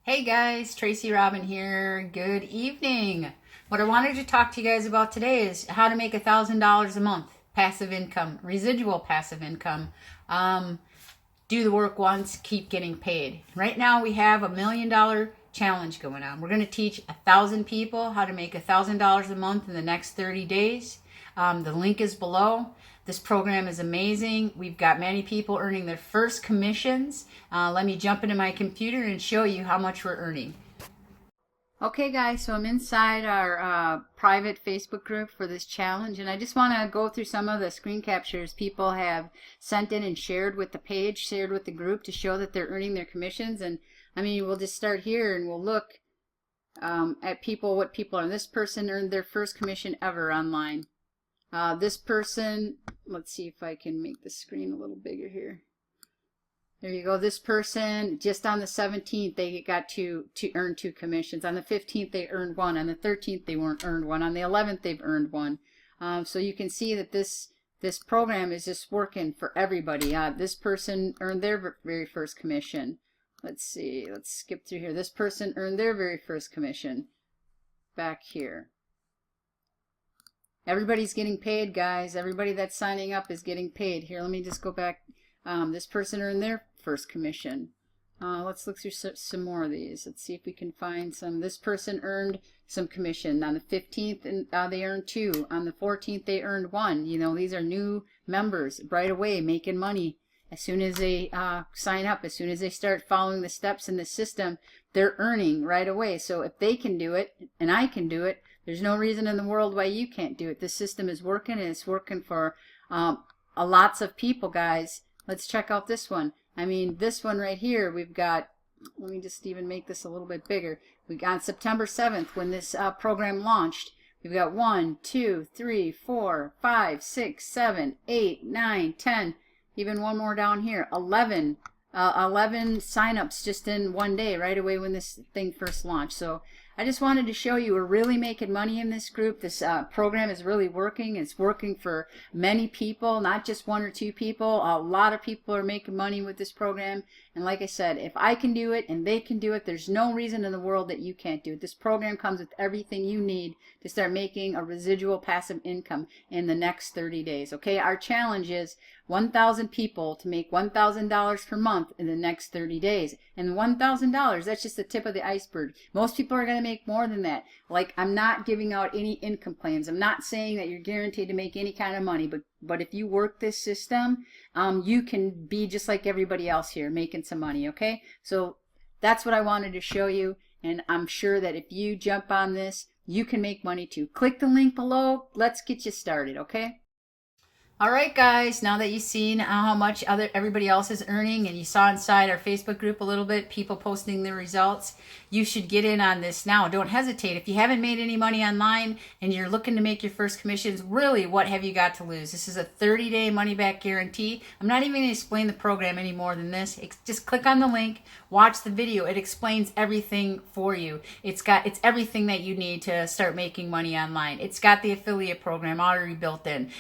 Hey guys, Tracy Robin here. Good evening. What I wanted to talk to you guys about today is how to make $1,000 a month, passive income, residual passive income. Do the work once, keep getting paid. Right now we have $1 million challenge going on. We're going to teach 1,000 people how to make $1,000 a month in the next 30 days. The link is below. This program is amazing. We've got many people earning their first commissions. Let me jump into my computer and show you how much we're earning. Okay guys, so I'm inside our private Facebook group for this challenge, and I just want to go through some of the screen captures people have sent in and shared with the page, shared with the group to show that they're earning their commissions. And I mean, we'll just start here and we'll look at what people are. This person earned their first commission ever online. This person, let's see if I can make the screen a little bigger here. There you go. This person, just on the 17th, they got to earn 2 commissions. On the 15th, they earned 1. On the 13th, they earned 1. On the 11th, they've earned 1. So you can see that this program is just working for everybody. This person earned their very first commission. Let's see. Let's skip through here. This person earned their very first commission back here. Everybody's getting paid, guys. Everybody that's signing up is getting paid. Here, let me just go back. This person earned their first commission. Let's look through some more of these. Let's see if we can find some. This person earned some commission. On the 15th, they earned 2. On the 14th, they earned 1. You know, these are new members right away making money. As soon as they sign up, as soon as they start following the steps in the system, they're earning right away. So if they can do it, and I can do it, there's no reason in the world why you can't do it. This system is working, and it's working for lots of people, guys. Let's check out this one. I mean, this one right here, we've got, let me just even make this a little bit bigger. We got September 7th when this program launched. We've got 1, 2, 3, 4, 5, 6, 7, 8, 9, 10, even one more down here, 11 signups just in one day, right away when this thing first launched. So I just wanted to show you we're really making money in this group. This program is really working. It's working for many people, not just 1 or 2 people. A lot of people are making money with this program. And like I said, if I can do it and they can do it, there's no reason in the world that you can't do it. This program comes with everything you need to start making a residual passive income in the next 30 days. Okay, our challenge is 1,000 people to make $1,000 per month in the next 30 days. And $1,000, that's just the tip of the iceberg. Most people are going to make more than that. Like, I'm not giving out any income plans. I'm not saying that you're guaranteed to make any kind of money, but if you work this system, you can be just like everybody else here, making some money, okay? So that's what I wanted to show you, and I'm sure that if you jump on this, you can make money too. Click the link below. Let's get you started, okay? All right, guys, now that you've seen how much everybody else is earning, and you saw inside our Facebook group a little bit, people posting their results, you should get in on this now. Don't hesitate. If you haven't made any money online and you're looking to make your first commissions, really, what have you got to lose? This is a 30-day money-back guarantee. I'm not even going to explain the program any more than this. Just click on the link, watch the video. It explains everything for you. It's everything that you need to start making money online. It's got the affiliate program already built in.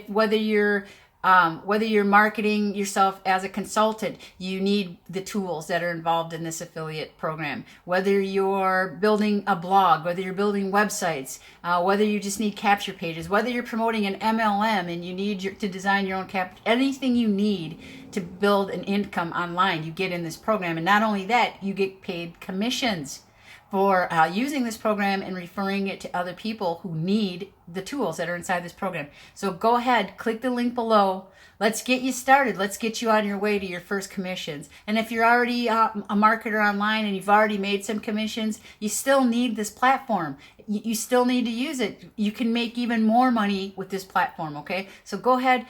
Whether you're marketing yourself as a consultant, you need the tools that are involved in this affiliate program. Whether you're building a blog, whether you're building websites, whether you just need capture pages, whether you're promoting an MLM and you need to design your own anything you need to build an income online, you get in this program. And not only that, you get paid commissions for using this program and referring it to other people who need the tools that are inside this program. So go ahead, click the link below. Let's get you started. Let's get you on your way to your first commissions. And if you're already a marketer online and you've already made some commissions, you still need this platform. You still need to use it. You can make even more money with this platform, okay? So go ahead.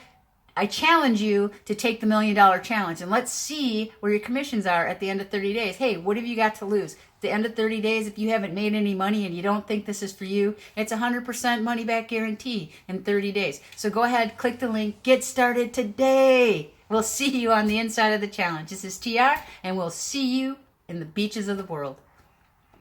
I challenge you to take the $1 Million Challenge, and let's see where your commissions are at the end of 30 days. Hey, what have you got to lose? At the end of 30 days, if you haven't made any money and you don't think this is for you, it's 100% money back guarantee in 30 days. So go ahead, click the link, get started today. We'll see you on the inside of the challenge. This is TR, and we'll see you in the beaches of the world.